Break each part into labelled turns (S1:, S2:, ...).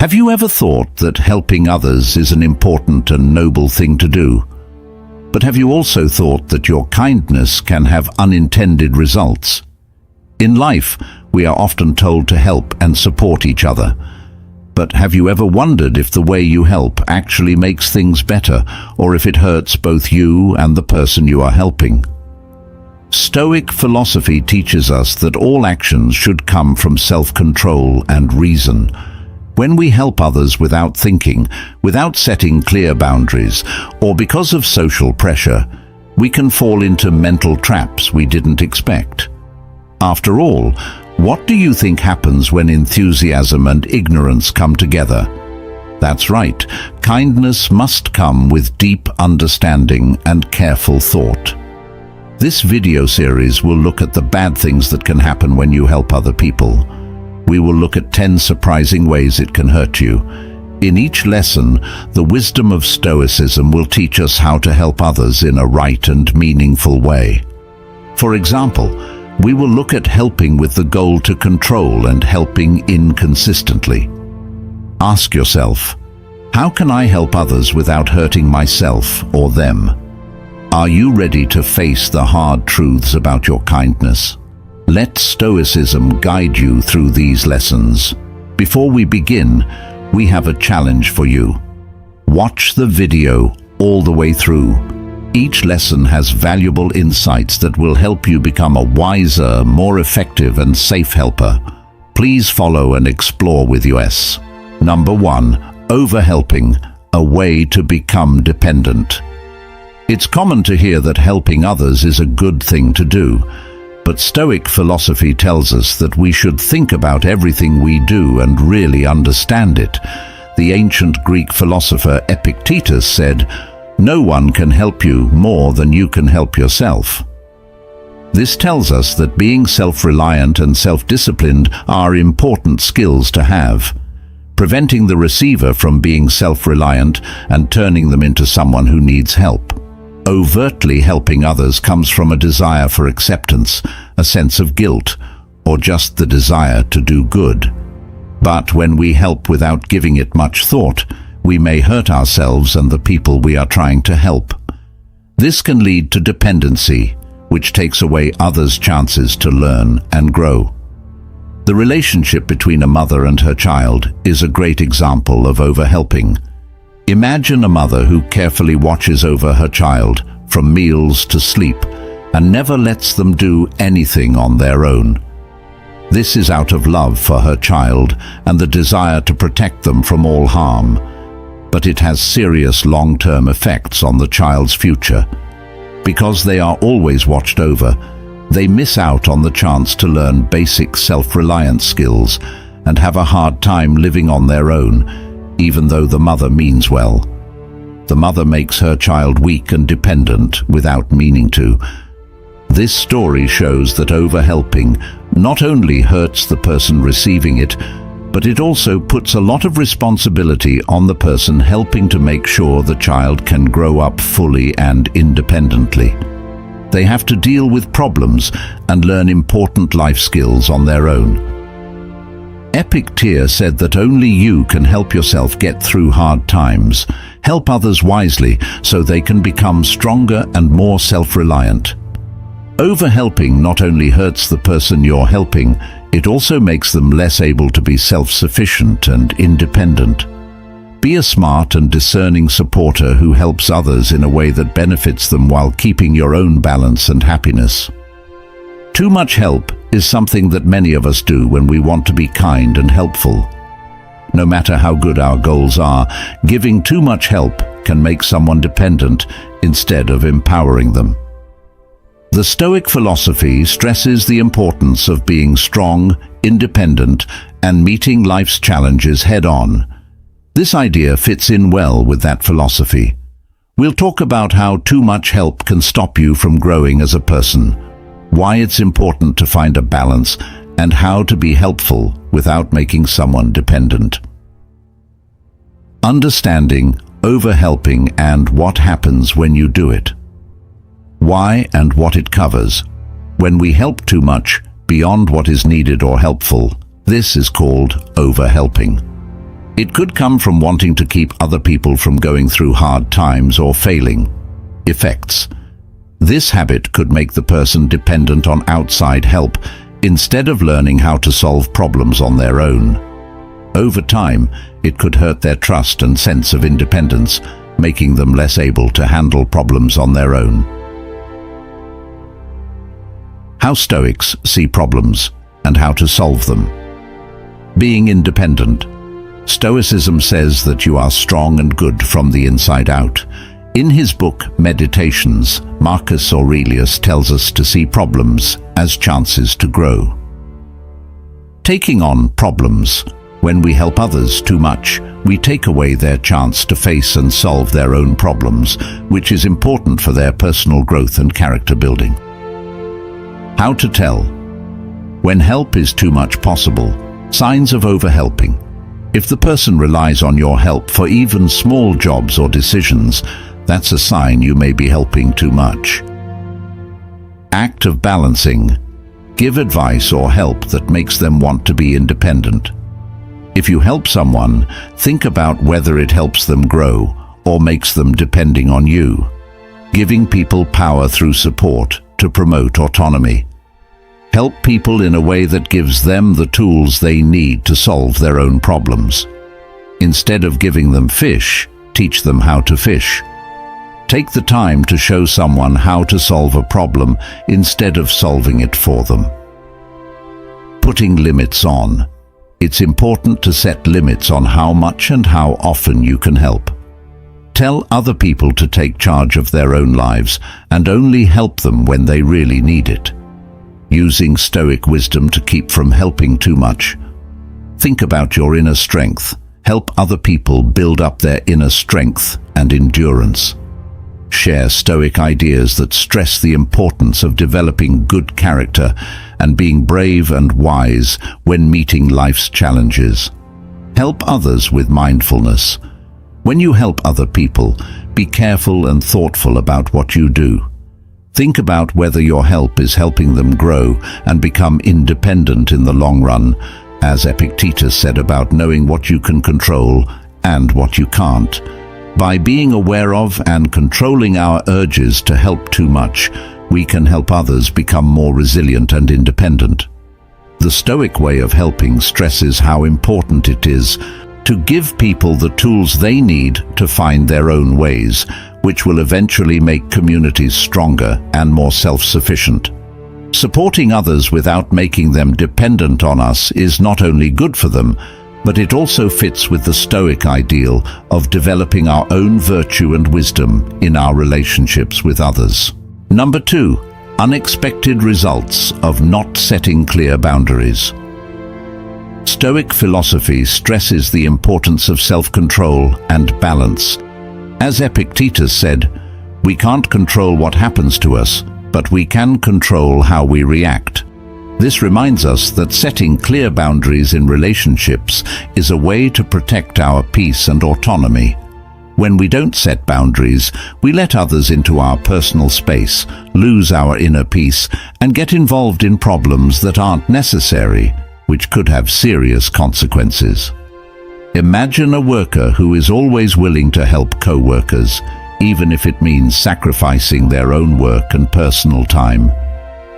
S1: Have you ever thought that helping others is an important and noble thing to do? But have you also thought that your kindness can have unintended results? In life, we are often told to help and support each other. But have you ever wondered if the way you help actually makes things better, or if it hurts both you and the person you are helping? Stoic philosophy teaches us that all actions should come from self-control and reason. When we help others without thinking, without setting clear boundaries, or because of social pressure, we can fall into mental traps we didn't expect. After all, what do you think happens when enthusiasm and ignorance come together? That's right, kindness must come with deep understanding and careful thought. This video series will look at the bad things that can happen when you help other people. We will look at 10 surprising ways it can hurt you. In each lesson, the wisdom of Stoicism will teach us how to help others in a right and meaningful way. For example, we will look at helping with the goal to control and helping inconsistently. Ask yourself, how can I help others without hurting myself or them? Are you ready to face the hard truths about your kindness? Let Stoicism guide you through these lessons. Before we begin, we have a challenge for you. Watch the video all the way through. Each lesson has valuable insights that will help you become a wiser, more effective and safe helper. Please follow and explore with us. Number 1. Overhelping, a way to become dependent. It's common to hear that helping others is a good thing to do. But Stoic philosophy tells us that we should think about everything we do and really understand it. The ancient Greek philosopher Epictetus said, "No one can help you more than you can help yourself." This tells us that being self-reliant and self-disciplined are important skills to have, preventing the receiver from being self-reliant and turning them into someone who needs help. Overtly helping others comes from a desire for acceptance, a sense of guilt, or just the desire to do good. But when we help without giving it much thought, we may hurt ourselves and the people we are trying to help. This can lead to dependency, which takes away others' chances to learn and grow. The relationship between a mother and her child is a great example of overhelping. Imagine a mother who carefully watches over her child from meals to sleep and never lets them do anything on their own. This is out of love for her child and the desire to protect them from all harm, but it has serious long-term effects on the child's future. Because they are always watched over, they miss out on the chance to learn basic self-reliance skills and have a hard time living on their own, even though the mother means well. The mother makes her child weak and dependent without meaning to. This story shows that overhelping not only hurts the person receiving it, but it also puts a lot of responsibility on the person helping to make sure the child can grow up fully and independently. They have to deal with problems and learn important life skills on their own. Epictetus said that only you can help yourself get through hard times. Help others wisely so they can become stronger and more self-reliant. Overhelping not only hurts the person you're helping, it also makes them less able to be self-sufficient and independent. Be a smart and discerning supporter who helps others in a way that benefits them while keeping your own balance and happiness. Too much help is something that many of us do when we want to be kind and helpful. No matter how good our goals are, giving too much help can make someone dependent instead of empowering them. The Stoic philosophy stresses the importance of being strong, independent, and meeting life's challenges head-on. This idea fits in well with that philosophy. We'll talk about how too much help can stop you from growing as a person, why it's important to find a balance, and how to be helpful without making someone dependent. Understanding, overhelping, and what happens when you do it. Why and what it covers. When we help too much, beyond what is needed or helpful, this is called overhelping. It could come from wanting to keep other people from going through hard times or failing. Effects. This habit could make the person dependent on outside help instead of learning how to solve problems on their own. Over time, it could hurt their trust and sense of independence, making them less able to handle problems on their own. How Stoics see problems and how to solve them. Being independent. Stoicism says that you are strong and good from the inside out. In his book Meditations, Marcus Aurelius tells us to see problems as chances to grow. Taking on problems. When we help others too much, we take away their chance to face and solve their own problems, which is important for their personal growth and character building. How to tell. When help is too much possible. Signs of overhelping. If the person relies on your help for even small jobs or decisions, that's a sign you may be helping too much. Act of balancing. Give advice or help that makes them want to be independent. If you help someone, think about whether it helps them grow or makes them depending on you. Giving people power through support to promote autonomy. Help people in a way that gives them the tools they need to solve their own problems. Instead of giving them fish, teach them how to fish. Take the time to show someone how to solve a problem instead of solving it for them. Putting limits on. It's important to set limits on how much and how often you can help. Tell other people to take charge of their own lives and only help them when they really need it. Using Stoic wisdom to keep from helping too much. Think about your inner strength. Help other people build up their inner strength and endurance. Share Stoic ideas that stress the importance of developing good character and being brave and wise when meeting life's challenges. Help others with mindfulness. When you help other people, be careful and thoughtful about what you do. Think about whether your help is helping them grow and become independent in the long run, as Epictetus said about knowing what you can control and what you can't. By being aware of and controlling our urges to help too much, we can help others become more resilient and independent. The Stoic way of helping stresses how important it is to give people the tools they need to find their own ways, which will eventually make communities stronger and more self-sufficient. Supporting others without making them dependent on us is not only good for them, but it also fits with the Stoic ideal of developing our own virtue and wisdom in our relationships with others. Number 2, unexpected results of not setting clear boundaries. Stoic philosophy stresses the importance of self-control and balance. As Epictetus said, we can't control what happens to us, but we can control how we react. This reminds us that setting clear boundaries in relationships is a way to protect our peace and autonomy. When we don't set boundaries, we let others into our personal space, lose our inner peace, and get involved in problems that aren't necessary, which could have serious consequences. Imagine a worker who is always willing to help co-workers, even if it means sacrificing their own work and personal time.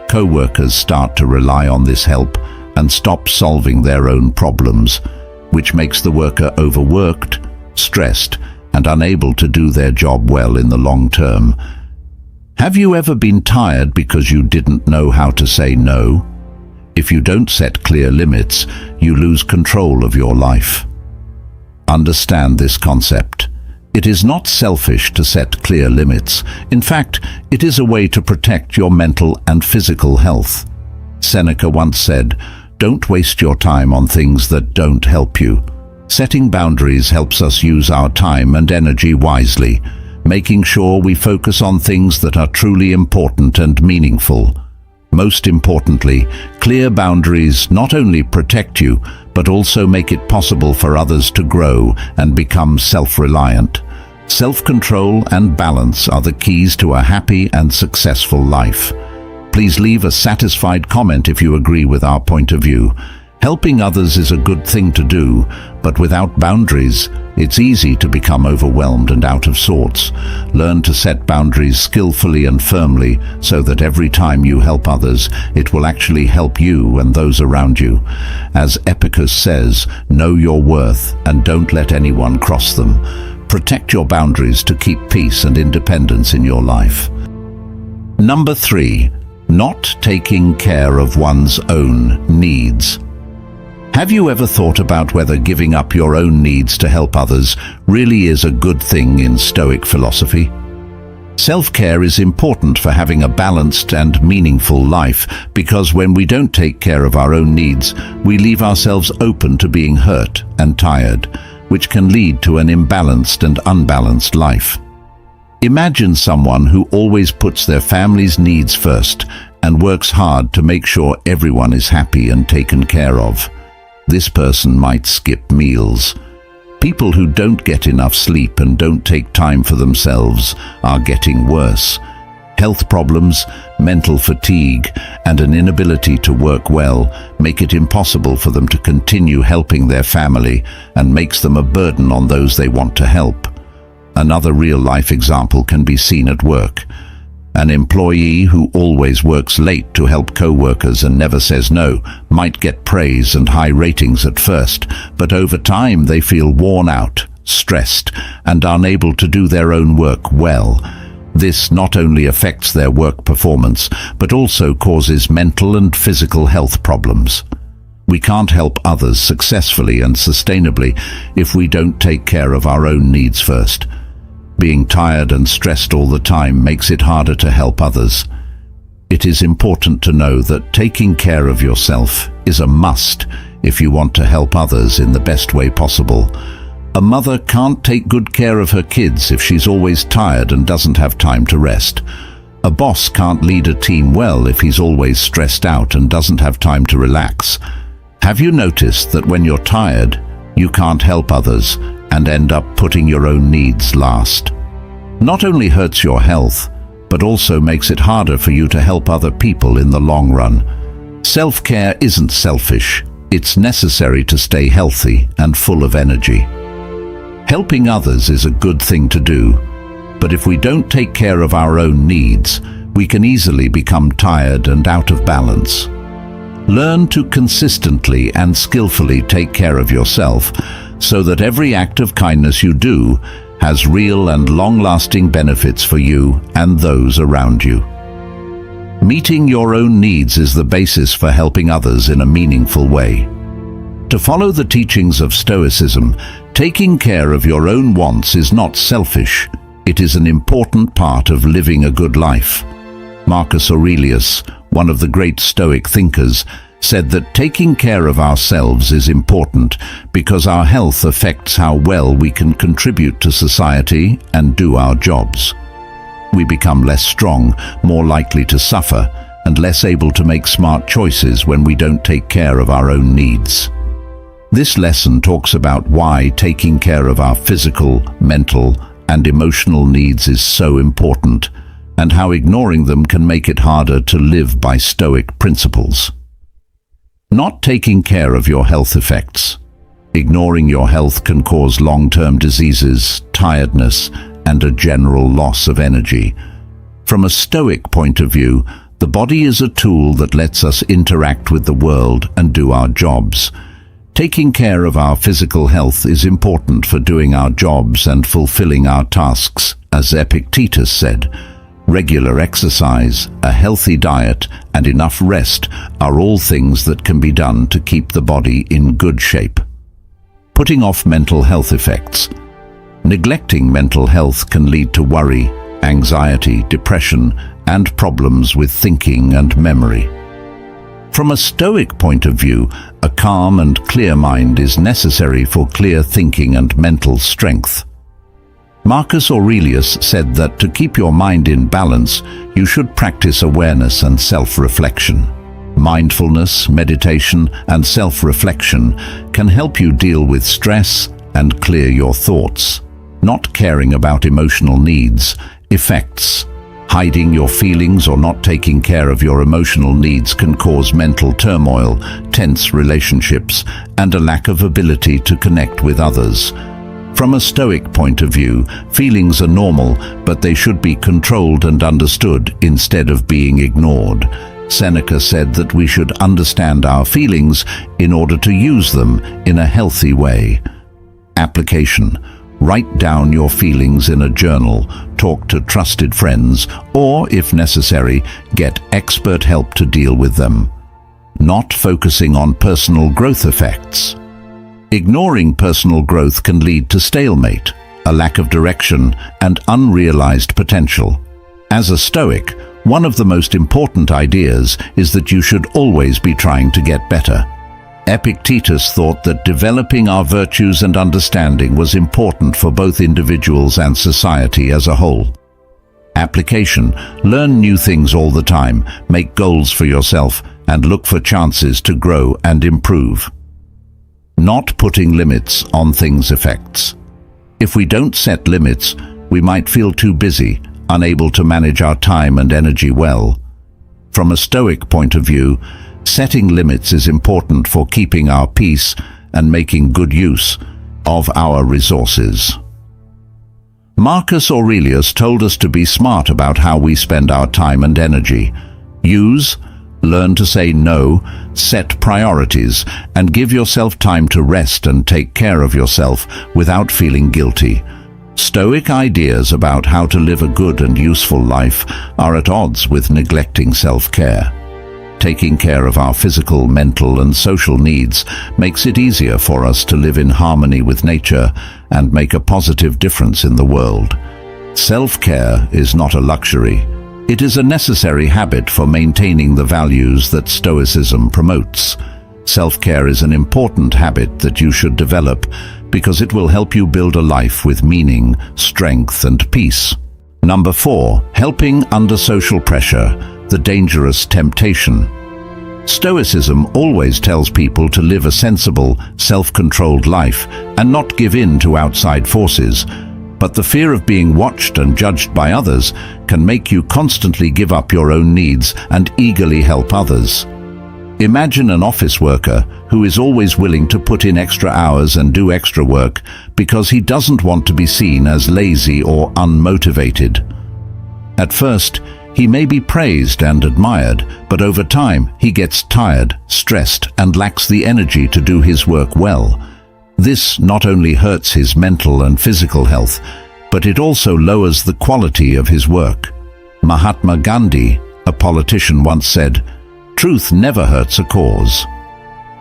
S1: Co-workers start to rely on this help and stop solving their own problems, which makes the worker overworked, stressed, and unable to do their job well in the long term. Have you ever been tired because you didn't know how to say no? If you don't set clear limits, you lose control of your life. Understand this concept. It is not selfish to set clear limits. In fact, it is a way to protect your mental and physical health. Seneca once said, "Don't waste your time on things that don't help you." Setting boundaries helps us use our time and energy wisely, making sure we focus on things that are truly important and meaningful. Most importantly, clear boundaries not only protect you, but also make it possible for others to grow and become self-reliant. Self-control and balance are the keys to a happy and successful life. Please leave a satisfied comment if you agree with our point of view. Helping others is a good thing to do, but without boundaries, it's easy to become overwhelmed and out of sorts. Learn to set boundaries skillfully and firmly so that every time you help others, it will actually help you and those around you. As Epicus says, know your worth and don't let anyone cross them. Protect your boundaries to keep peace and independence in your life. Number 3. Not taking care of one's own needs. Have you ever thought about whether giving up your own needs to help others really is a good thing in Stoic philosophy? Self-care is important for having a balanced and meaningful life, because when we don't take care of our own needs, we leave ourselves open to being hurt and tired, which can lead to an imbalanced and unbalanced life. Imagine someone who always puts their family's needs first and works hard to make sure everyone is happy and taken care of. This person might skip meals. People who don't get enough sleep and don't take time for themselves are getting worse. Health problems, mental fatigue, and an inability to work well make it impossible for them to continue helping their family and makes them a burden on those they want to help. Another real-life example can be seen at work. An employee who always works late to help co-workers and never says no might get praise and high ratings at first, but over time they feel worn out, stressed, and unable to do their own work well. This not only affects their work performance, but also causes mental and physical health problems. We can't help others successfully and sustainably if we don't take care of our own needs first. Being tired and stressed all the time makes it harder to help others. It is important to know that taking care of yourself is a must if you want to help others in the best way possible. A mother can't take good care of her kids if she's always tired and doesn't have time to rest. A boss can't lead a team well if he's always stressed out and doesn't have time to relax. Have you noticed that when you're tired, you can't help others and end up putting your own needs last? Not only hurts your health, but also makes it harder for you to help other people in the long run. Self-care isn't selfish. It's necessary to stay healthy and full of energy. Helping others is a good thing to do, but if we don't take care of our own needs, we can easily become tired and out of balance. Learn to consistently and skillfully take care of yourself so that every act of kindness you do has real and long-lasting benefits for you and those around you. Meeting your own needs is the basis for helping others in a meaningful way. To follow the teachings of Stoicism, taking care of your own wants is not selfish. It is an important part of living a good life. Marcus Aurelius, one of the great Stoic thinkers, said that taking care of ourselves is important because our health affects how well we can contribute to society and do our jobs. We become less strong, more likely to suffer, and less able to make smart choices when we don't take care of our own needs. This lesson talks about why taking care of our physical, mental, and emotional needs is so important, and how ignoring them can make it harder to live by Stoic principles. Not taking care of your health effects. Ignoring your health can cause long-term diseases, tiredness, and a general loss of energy. From a Stoic point of view, the body is a tool that lets us interact with the world and do our jobs. Taking care of our physical health is important for doing our jobs and fulfilling our tasks, as Epictetus said. Regular exercise, a healthy diet, and enough rest are all things that can be done to keep the body in good shape. Putting off mental health effects. Neglecting mental health can lead to worry, anxiety, depression, and problems with thinking and memory. From a Stoic point of view, a calm and clear mind is necessary for clear thinking and mental strength. Marcus Aurelius said that to keep your mind in balance, you should practice awareness and self-reflection. Mindfulness, meditation, and self-reflection can help you deal with stress and clear your thoughts. Not caring about emotional needs, effects, Hiding your feelings or not taking care of your emotional needs can cause mental turmoil, tense relationships, and a lack of ability to connect with others. From a Stoic point of view, feelings are normal, but they should be controlled and understood instead of being ignored. Seneca said that we should understand our feelings in order to use them in a healthy way. Application: write down your feelings in a journal, talk to trusted friends, or, if necessary, get expert help to deal with them. Not focusing on personal growth effects. Ignoring personal growth can lead to stalemate, a lack of direction, and unrealized potential. As a Stoic, one of the most important ideas is that you should always be trying to get better. Epictetus thought that developing our virtues and understanding was important for both individuals and society as a whole. Application: learn new things all the time, make goals for yourself, and look for chances to grow and improve. Not putting limits on things effects. If we don't set limits, we might feel too busy, unable to manage our time and energy well. From a Stoic point of view, setting limits is important for keeping our peace and making good use of our resources. Marcus Aurelius told us to be smart about how we spend our time and energy. Learn to say no, set priorities, and give yourself time to rest and take care of yourself without feeling guilty. Stoic ideas about how to live a good and useful life are at odds with neglecting self-care. Taking care of our physical, mental, and social needs makes it easier for us to live in harmony with nature and make a positive difference in the world. Self-care is not a luxury. It is a necessary habit for maintaining the values that Stoicism promotes. Self-care is an important habit that you should develop because it will help you build a life with meaning, strength, and peace. Number 4, helping under social pressure, the dangerous temptation. Stoicism always tells people to live a sensible, self-controlled life and not give in to outside forces. But the fear of being watched and judged by others can make you constantly give up your own needs and eagerly help others. Imagine an office worker who is always willing to put in extra hours and do extra work because he doesn't want to be seen as lazy or unmotivated. At first, he may be praised and admired, but over time he gets tired, stressed, and lacks the energy to do his work well. This not only hurts his mental and physical health, but it also lowers the quality of his work. Mahatma Gandhi, a politician, once said, "Truth never hurts a cause."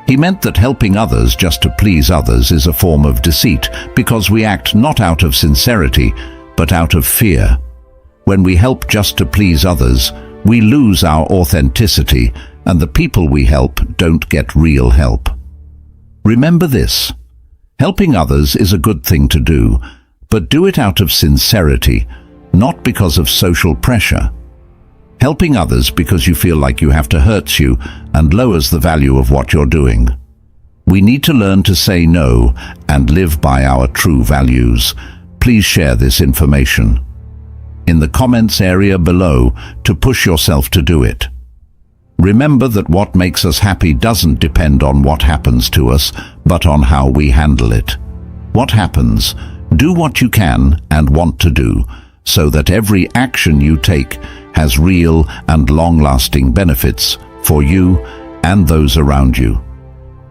S1: He meant that helping others just to please others is a form of deceit because we act not out of sincerity, but out of fear. When we help just to please others, we lose our authenticity, and the people we help don't get real help. Remember this: helping others is a good thing to do, but do it out of sincerity, not because of social pressure. Helping others because you feel like you have to hurts you and lowers the value of what you're doing. We need to learn to say no and live by our true values. Please share this information in the comments area below to push yourself to do it. Remember that what makes us happy doesn't depend on what happens to us, but on how we handle it. What happens? Do what you can and want to do, so that every action you take has real and long-lasting benefits for you and those around you.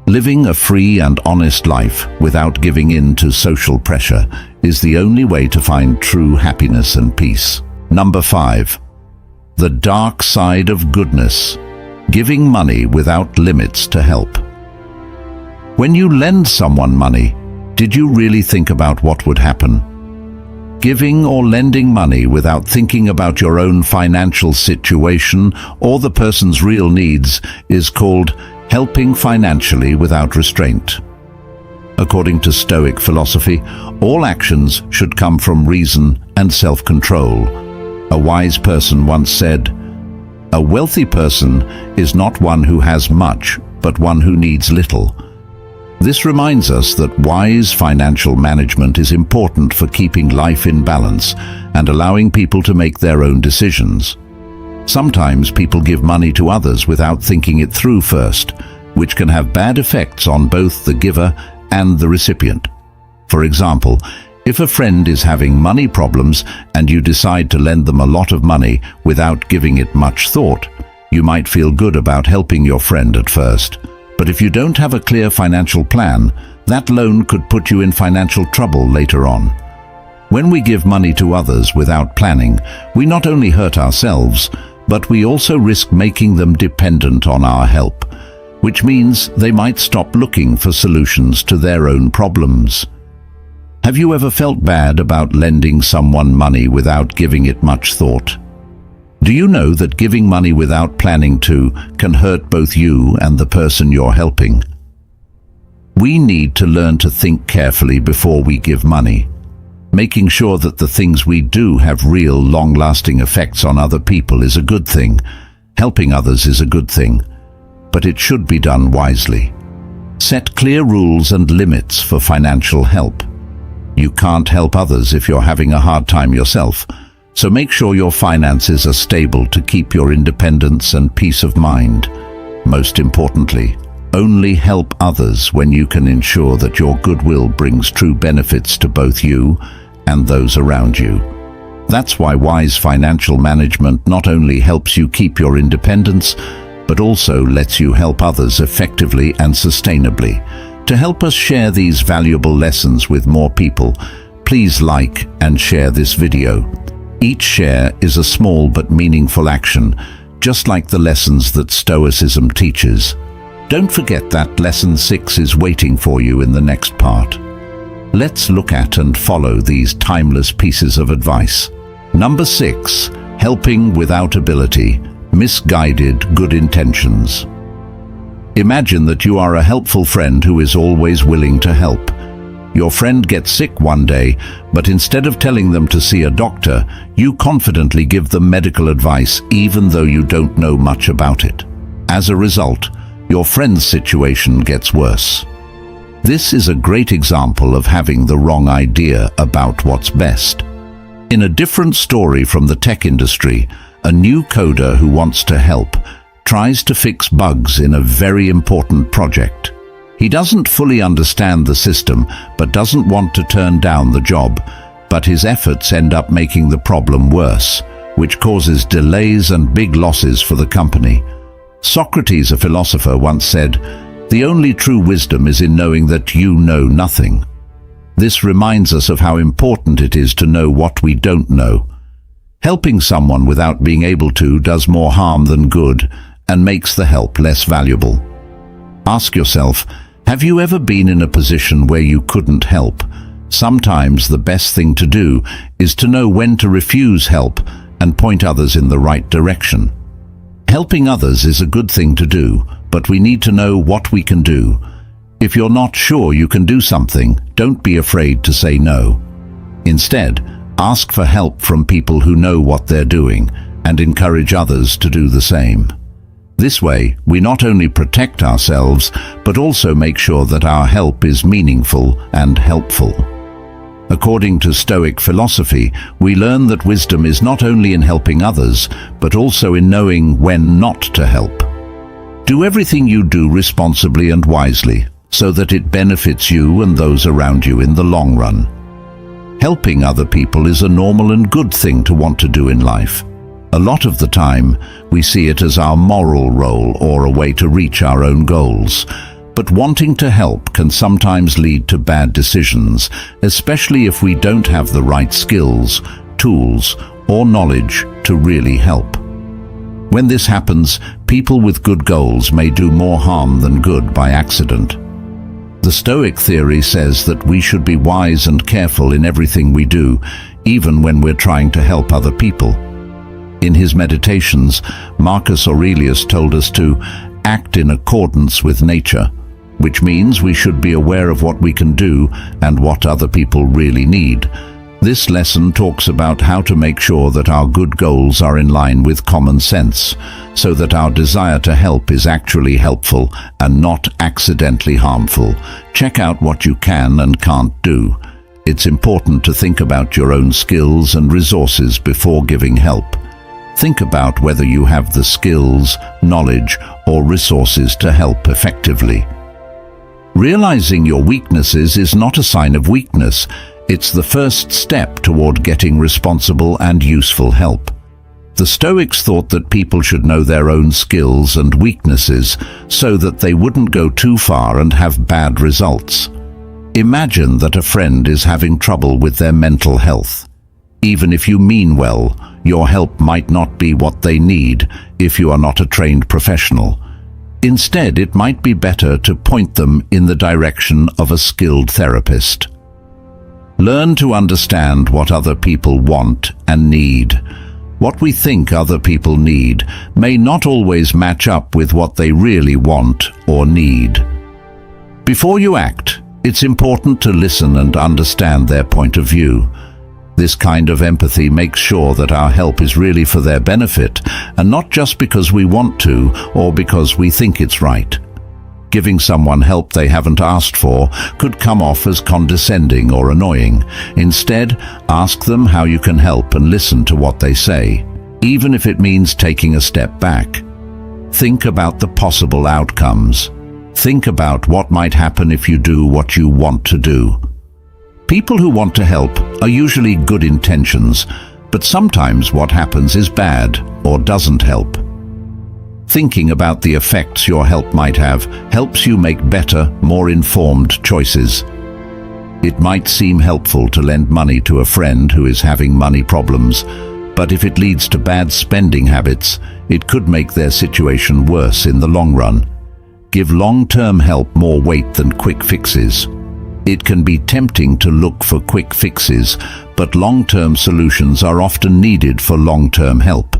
S1: Living a free and honest life without giving in to social pressure is the only way to find true happiness and peace. Number 5. The dark side of goodness. Giving money without limits to help. When you lend someone money, did you really think about what would happen? Giving or lending money without thinking about your own financial situation or the person's real needs is called helping financially without restraint. According to Stoic philosophy, all actions should come from reason and self-control. A wise person once said, "A wealthy person is not one who has much, but one who needs little." This reminds us that wise financial management is important for keeping life in balance and allowing people to make their own decisions. Sometimes people give money to others without thinking it through first, which can have bad effects on both the giver and the recipient. For example, if a friend is having money problems and you decide to lend them a lot of money without giving it much thought, you might feel good about helping your friend at first. But if you don't have a clear financial plan, that loan could put you in financial trouble later on. When we give money to others without planning, we not only hurt ourselves, but we also risk making them dependent on our help, which means they might stop looking for solutions to their own problems. Have you ever felt bad about lending someone money without giving it much thought? Do you know that giving money without planning can hurt both you and the person you're helping? We need to learn to think carefully before we give money. Making sure that the things we do have real, long-lasting effects on other people is a good thing. Helping others is a good thing, but it should be done wisely. Set clear rules and limits for financial help. You can't help others if you're having a hard time yourself, so make sure your finances are stable to keep your independence and peace of mind. Most importantly, only help others when you can ensure that your goodwill brings true benefits to both you and those around you. That's why wise financial management not only helps you keep your independence, but also lets you help others effectively and sustainably. To help us share these valuable lessons with more people, please like and share this video. Each share is a small but meaningful action, just like the lessons that Stoicism teaches. Don't forget that Lesson 6 is waiting for you in the next part. Let's look at and follow these timeless pieces of advice. Number 6. Helping without ability. Misguided good intentions. Imagine that you are a helpful friend who is always willing to help. Your friend gets sick one day, but instead of telling them to see a doctor, you confidently give them medical advice even though you don't know much about it. As a result, your friend's situation gets worse. This is a great example of having the wrong idea about what's best. In a different story from the tech industry, a new coder who wants to help tries to fix bugs in a very important project. He doesn't fully understand the system but doesn't want to turn down the job, but his efforts end up making the problem worse, which causes delays and big losses for the company. Socrates, a philosopher, once said, "The only true wisdom is in knowing that you know nothing." This reminds us of how important it is to know what we don't know. Helping someone without being able to does more harm than good and makes the help less valuable. Ask yourself, have you ever been in a position where you couldn't help? Sometimes the best thing to do is to know when to refuse help and point others in the right direction. Helping others is a good thing to do, but we need to know what we can do. If you're not sure you can do something, don't be afraid to say no. Instead, ask for help from people who know what they're doing and encourage others to do the same. This way, we not only protect ourselves, but also make sure that our help is meaningful and helpful. According to Stoic philosophy, we learn that wisdom is not only in helping others, but also in knowing when not to help. Do everything you do responsibly and wisely, so that it benefits you and those around you in the long run. Helping other people is a normal and good thing to want to do in life. A lot of the time, we see it as our moral role or a way to reach our own goals. But wanting to help can sometimes lead to bad decisions, especially if we don't have the right skills, tools, or knowledge to really help. When this happens, people with good goals may do more harm than good by accident. The Stoic theory says that we should be wise and careful in everything we do, even when we're trying to help other people. In his Meditations, Marcus Aurelius told us to act in accordance with nature, which means we should be aware of what we can do and what other people really need. This lesson talks about how to make sure that our good goals are in line with common sense, so that our desire to help is actually helpful and not accidentally harmful. Check out what you can and can't do. It's important to think about your own skills and resources before giving help. Think about whether you have the skills, knowledge, or resources to help effectively. Realizing your weaknesses is not a sign of weakness. It's the first step toward getting responsible and useful help. The Stoics thought that people should know their own skills and weaknesses so that they wouldn't go too far and have bad results. Imagine that a friend is having trouble with their mental health. Even if you mean well, your help might not be what they need if you are not a trained professional. Instead, it might be better to point them in the direction of a skilled therapist. Learn to understand what other people want and need. What we think other people need may not always match up with what they really want or need. Before you act, it's important to listen and understand their point of view. This kind of empathy makes sure that our help is really for their benefit and not just because we want to or because we think it's right. Giving someone help they haven't asked for could come off as condescending or annoying. Instead, ask them how you can help and listen to what they say, even if it means taking a step back. Think about the possible outcomes. Think about what might happen if you do what you want to do. People who want to help are usually good intentions, but sometimes what happens is bad or doesn't help. Thinking about the effects your help might have helps you make better, more informed choices. It might seem helpful to lend money to a friend who is having money problems, but if it leads to bad spending habits, it could make their situation worse in the long run. Give long-term help more weight than quick fixes. It can be tempting to look for quick fixes, but long-term solutions are often needed for long-term help.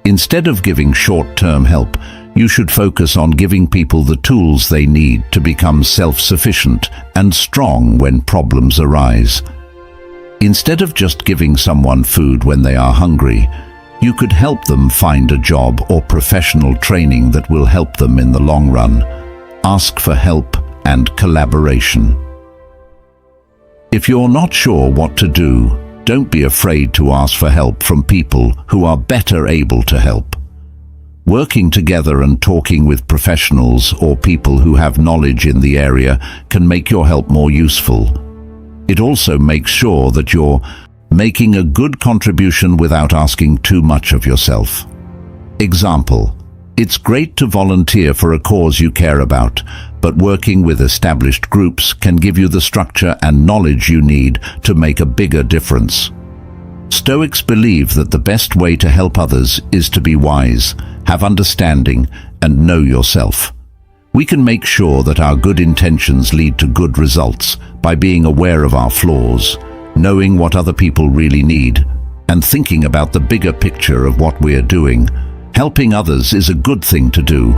S1: Instead of giving short-term help, you should focus on giving people the tools they need to become self-sufficient and strong when problems arise. Instead of just giving someone food when they are hungry, you could help them find a job or professional training that will help them in the long run. Ask for help and collaboration. If you're not sure what to do, don't be afraid to ask for help from people who are better able to help. Working together and talking with professionals or people who have knowledge in the area can make your help more useful. It also makes sure that you're making a good contribution without asking too much of yourself. Example: it's great to volunteer for a cause you care about, but working with established groups can give you the structure and knowledge you need to make a bigger difference. Stoics believe that the best way to help others is to be wise, have understanding, and know yourself. We can make sure that our good intentions lead to good results by being aware of our flaws, knowing what other people really need, and thinking about the bigger picture of what we are doing. Helping others is a good thing to do,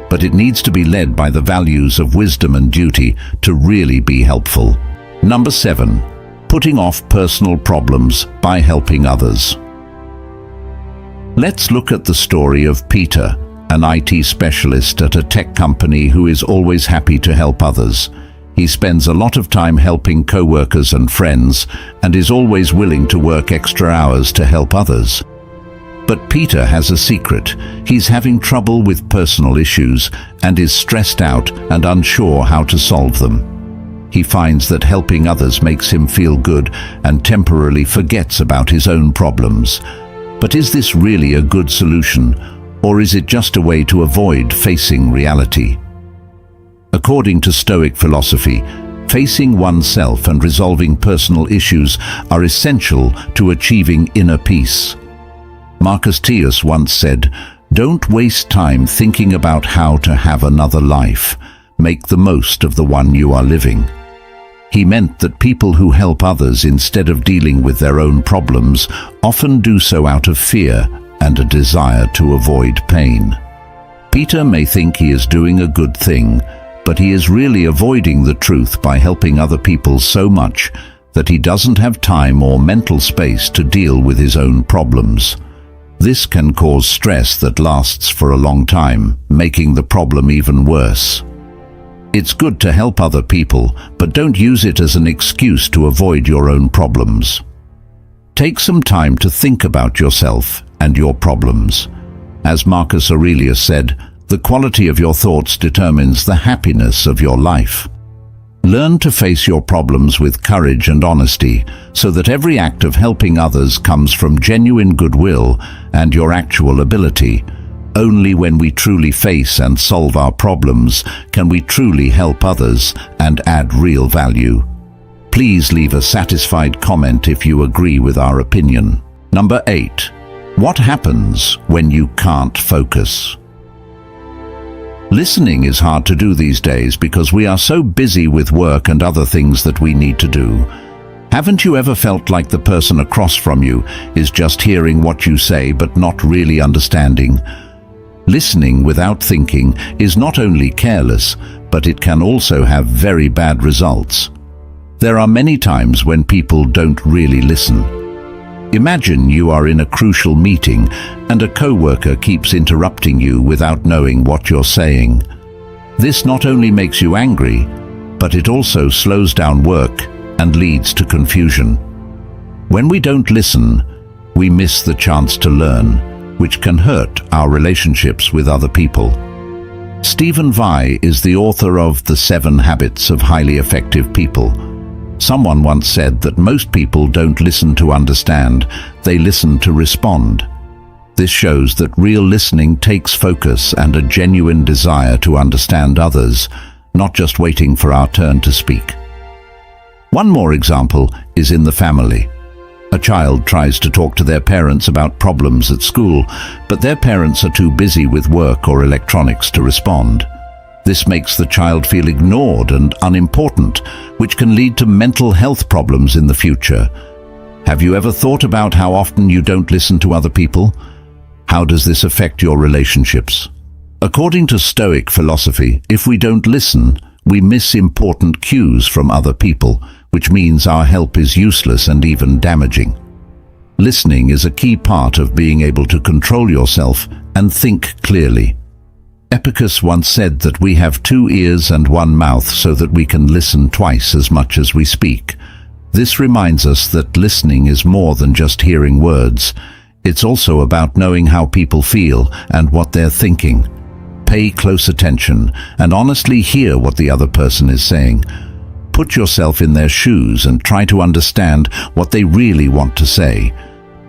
S1: but it needs to be led by the values of wisdom and duty to really be helpful. Number 7. Putting off personal problems by helping others. Let's look at the story of Peter, an IT specialist at a tech company who is always happy to help others. He spends a lot of time helping co-workers and friends and is always willing to work extra hours to help others. But Peter has a secret. He's having trouble with personal issues and is stressed out and unsure how to solve them. He finds that helping others makes him feel good and temporarily forgets about his own problems. But is this really a good solution, or is it just a way to avoid facing reality? According to Stoic philosophy, facing oneself and resolving personal issues are essential to achieving inner peace. Marcus Aurelius once said, "Don't waste time thinking about how to have another life. Make the most of the one you are living." He meant that people who help others instead of dealing with their own problems often do so out of fear and a desire to avoid pain. Peter may think he is doing a good thing, but he is really avoiding the truth by helping other people so much that he doesn't have time or mental space to deal with his own problems. This can cause stress that lasts for a long time, making the problem even worse. It's good to help other people, but don't use it as an excuse to avoid your own problems. Take some time to think about yourself and your problems. As Marcus Aurelius said, the quality of your thoughts determines the happiness of your life. Learn to face your problems with courage and honesty, so that every act of helping others comes from genuine goodwill and your actual ability. Only when we truly face and solve our problems can we truly help others and add real value. Please leave a satisfied comment if you agree with our opinion. Number 8. What happens when you can't focus? Listening is hard to do these days because we are so busy with work and other things that we need to do. Haven't you ever felt like the person across from you is just hearing what you say but not really understanding? Listening without thinking is not only careless, but it can also have very bad results. There are many times when people don't really listen. Imagine you are in a crucial meeting and a co-worker keeps interrupting you without knowing what you're saying. This not only makes you angry, but it also slows down work and leads to confusion. When we don't listen, we miss the chance to learn, which can hurt our relationships with other people. Stephen Vai is the author of The 7 Habits of Highly Effective People. Someone once said that most people don't listen to understand, they listen to respond. This shows that real listening takes focus and a genuine desire to understand others, not just waiting for our turn to speak. One more example is in the family. A child tries to talk to their parents about problems at school, but their parents are too busy with work or electronics to respond. This makes the child feel ignored and unimportant, which can lead to mental health problems in the future. Have you ever thought about how often you don't listen to other people? How does this affect your relationships? According to Stoic philosophy, if we don't listen, we miss important cues from other people, which means our help is useless and even damaging. Listening is a key part of being able to control yourself and think clearly. Epicurus once said that we have 2 ears and 1 mouth so that we can listen twice as much as we speak. This reminds us that listening is more than just hearing words. It's also about knowing how people feel and what they're thinking. Pay close attention and honestly hear what the other person is saying. Put yourself in their shoes and try to understand what they really want to say.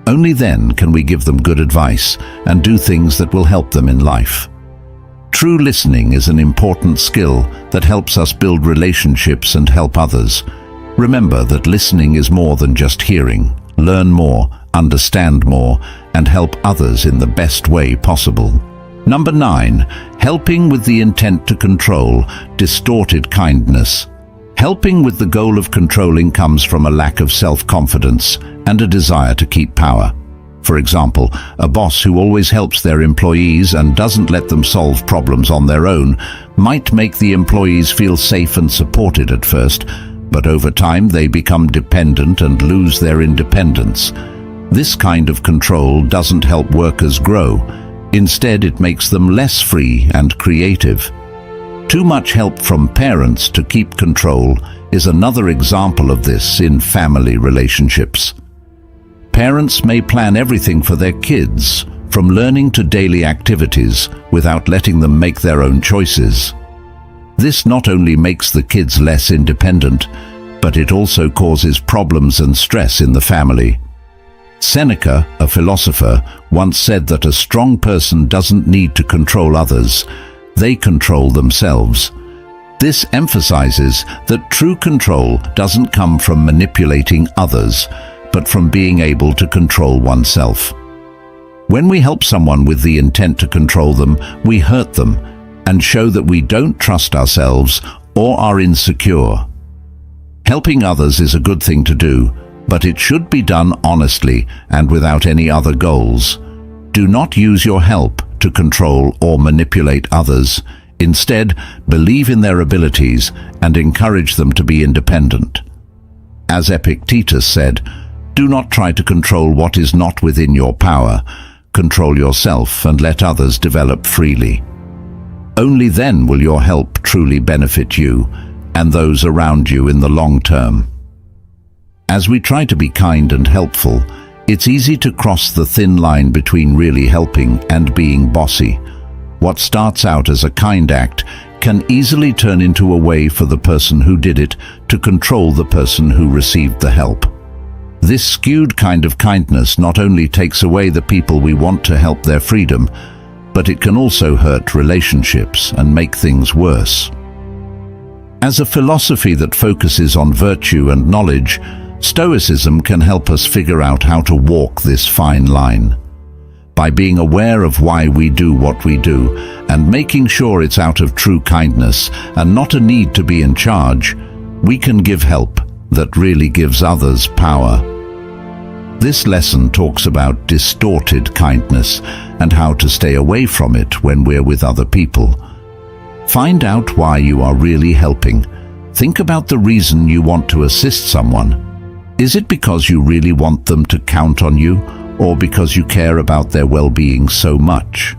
S1: Only then can we give them good advice and do things that will help them in life. True listening is an important skill that helps us build relationships and help others. Remember that listening is more than just hearing. Learn more, understand more, and help others in the best way possible. Number 9. Helping with the intent to control, distorted kindness. Helping with the goal of controlling comes from a lack of self-confidence and a desire to keep power. For example, a boss who always helps their employees and doesn't let them solve problems on their own might make the employees feel safe and supported at first, but over time they become dependent and lose their independence. This kind of control doesn't help workers grow. Instead, it makes them less free and creative. Too much help from parents to keep control is another example of this in family relationships. Parents may plan everything for their kids, from learning to daily activities, without letting them make their own choices. This not only makes the kids less independent, but it also causes problems and stress in the family. Seneca, a philosopher, once said that a strong person doesn't need to control others, they control themselves. This emphasizes that true control doesn't come from manipulating others, but from being able to control oneself. When we help someone with the intent to control them, we hurt them and show that we don't trust ourselves or are insecure. Helping others is a good thing to do, but it should be done honestly and without any other goals. Do not use your help to control or manipulate others. Instead, believe in their abilities and encourage them to be independent. As Epictetus said, do not try to control what is not within your power. Control yourself and let others develop freely. Only then will your help truly benefit you and those around you in the long term. As we try to be kind and helpful, it's easy to cross the thin line between really helping and being bossy. What starts out as a kind act can easily turn into a way for the person who did it to control the person who received the help. This skewed kind of kindness not only takes away the people we want to help their freedom, but it can also hurt relationships and make things worse. As a philosophy that focuses on virtue and knowledge, Stoicism can help us figure out how to walk this fine line. By being aware of why we do what we do and making sure it's out of true kindness and not a need to be in charge, we can give help that really gives others power. This lesson talks about distorted kindness and how to stay away from it when we're with other people. Find out why you are really helping. Think about the reason you want to assist someone. Is it because you really want them to count on you, or because you care about their well-being so much?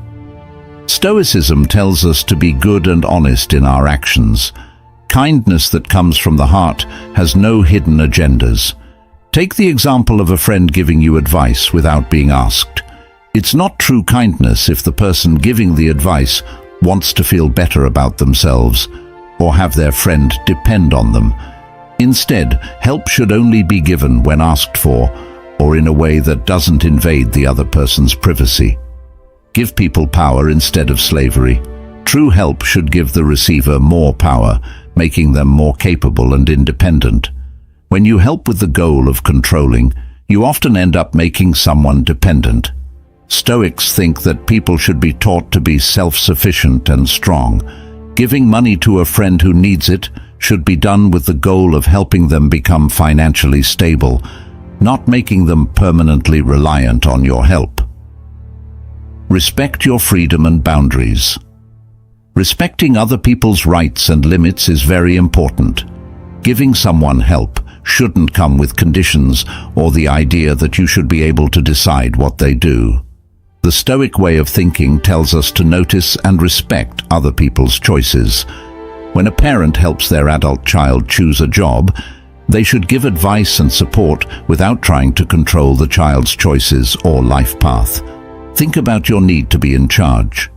S1: Stoicism tells us to be good and honest in our actions. Kindness that comes from the heart has no hidden agendas. Take the example of a friend giving you advice without being asked. It's not true kindness if the person giving the advice wants to feel better about themselves or have their friend depend on them. Instead, help should only be given when asked for or in a way that doesn't invade the other person's privacy. Give people power instead of slavery. True help should give the receiver more power, making them more capable and independent. When you help with the goal of controlling, you often end up making someone dependent. Stoics think that people should be taught to be self-sufficient and strong. Giving money to a friend who needs it should be done with the goal of helping them become financially stable, not making them permanently reliant on your help. Respect your freedom and boundaries. Respecting other people's rights and limits is very important. Giving someone help shouldn't come with conditions or the idea that you should be able to decide what they do. The Stoic way of thinking tells us to notice and respect other people's choices. When a parent helps their adult child choose a job, they should give advice and support without trying to control the child's choices or life path. Think about your need to be in charge.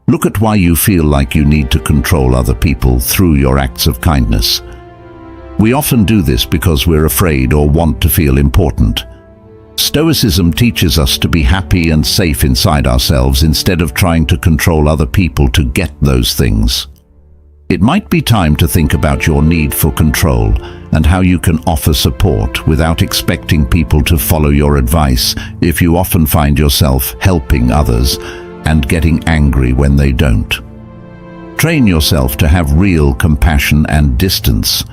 S1: Look at why you feel like you need to control other people through your acts of kindness. We often do this because we're afraid or want to feel important. Stoicism teaches us to be happy and safe inside ourselves instead of trying to control other people to get those things. It might be time to think about your need for control and how you can offer support without expecting people to follow your advice if you often find yourself helping others and getting angry when they don't. Train yourself to have real compassion and distance.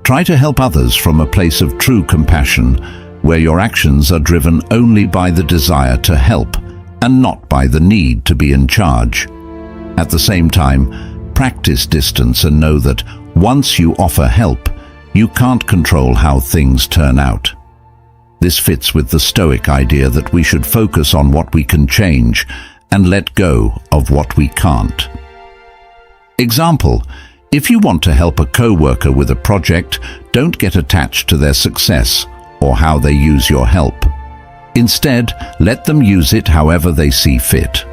S1: Try to help others from a place of true compassion, where your actions are driven only by the desire to help and not by the need to be in charge. At the same time, practice distance and know that once you offer help, you can't control how things turn out. This fits with the Stoic idea that we should focus on what we can change and let go of what we can't. Example: if you want to help a co-worker with a project, don't get attached to their success or how they use your help. Instead, let them use it however they see fit.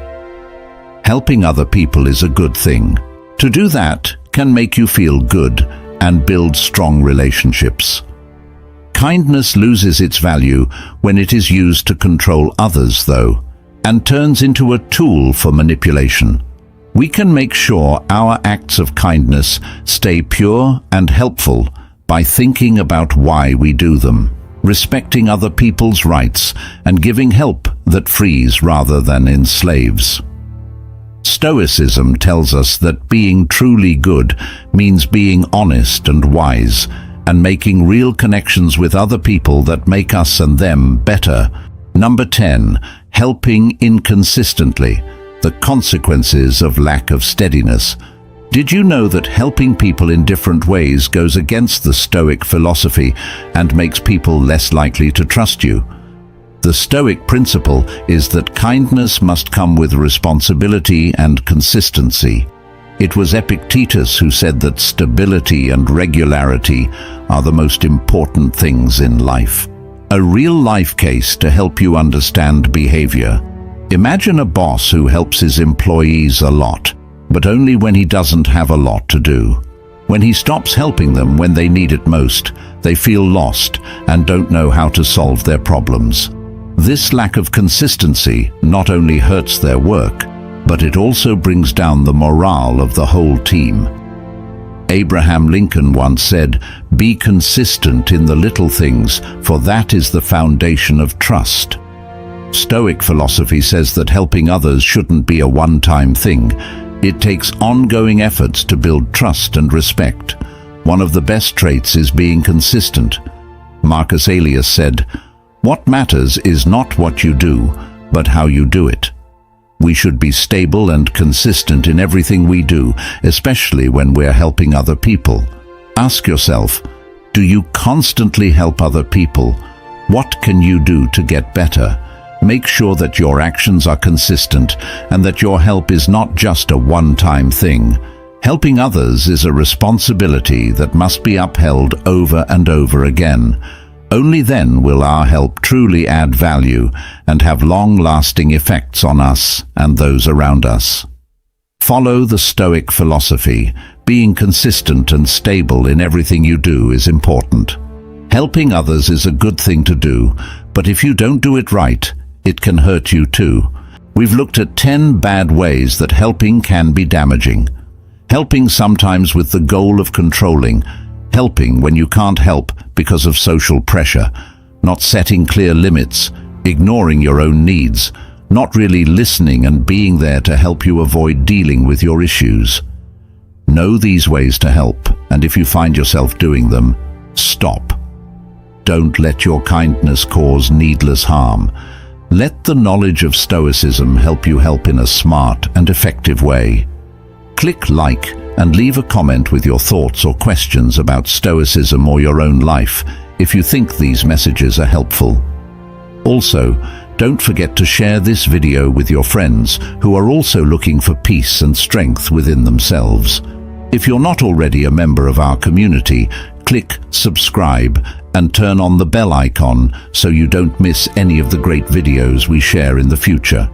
S1: Helping other people is a good thing. To do that can make you feel good and build strong relationships. Kindness loses its value when it is used to control others, though, and turns into a tool for manipulation. We can make sure our acts of kindness stay pure and helpful by thinking about why we do them, respecting other people's rights, and giving help that frees rather than enslaves. Stoicism tells us that being truly good means being honest and wise, and making real connections with other people that make us and them better. Number 10. Helping inconsistently. The consequences of lack of steadiness. Did you know that helping people in different ways goes against the Stoic philosophy and makes people less likely to trust you? The Stoic principle is that kindness must come with responsibility and consistency. It was Epictetus who said that stability and regularity are the most important things in life. A real-life case to help you understand behavior. Imagine a boss who helps his employees a lot, but only when he doesn't have a lot to do. When he stops helping them when they need it most, they feel lost and don't know how to solve their problems. This lack of consistency not only hurts their work, but it also brings down the morale of the whole team. Abraham Lincoln once said, "Be consistent in the little things, for that is the foundation of trust." Stoic philosophy says that helping others shouldn't be a one-time thing. It takes ongoing efforts to build trust and respect. One of the best traits is being consistent. Marcus Aurelius said, "What matters is not what you do, but how you do it." We should be stable and consistent in everything we do, especially when we're helping other people. Ask yourself, do you constantly help other people? What can you do to get better? Make sure that your actions are consistent and that your help is not just a one-time thing. Helping others is a responsibility that must be upheld over and over again. Only then will our help truly add value and have long-lasting effects on us and those around us. Follow the Stoic philosophy. Being consistent and stable in everything you do is important. Helping others is a good thing to do, but if you don't do it right, it can hurt you too. We've looked at 10 bad ways that helping can be damaging. Helping sometimes with the goal of controlling. Helping when you can't help because of social pressure, not setting clear limits, ignoring your own needs, not really listening and being there to help you avoid dealing with your issues. Know these ways to help, and if you find yourself doing them, stop. Don't let your kindness cause needless harm. Let the knowledge of Stoicism help you help in a smart and effective way. Click like and leave a comment with your thoughts or questions about Stoicism or your own life if you think these messages are helpful. Also, don't forget to share this video with your friends who are also looking for peace and strength within themselves. If you're not already a member of our community, click subscribe and turn on the bell icon so you don't miss any of the great videos we share in the future.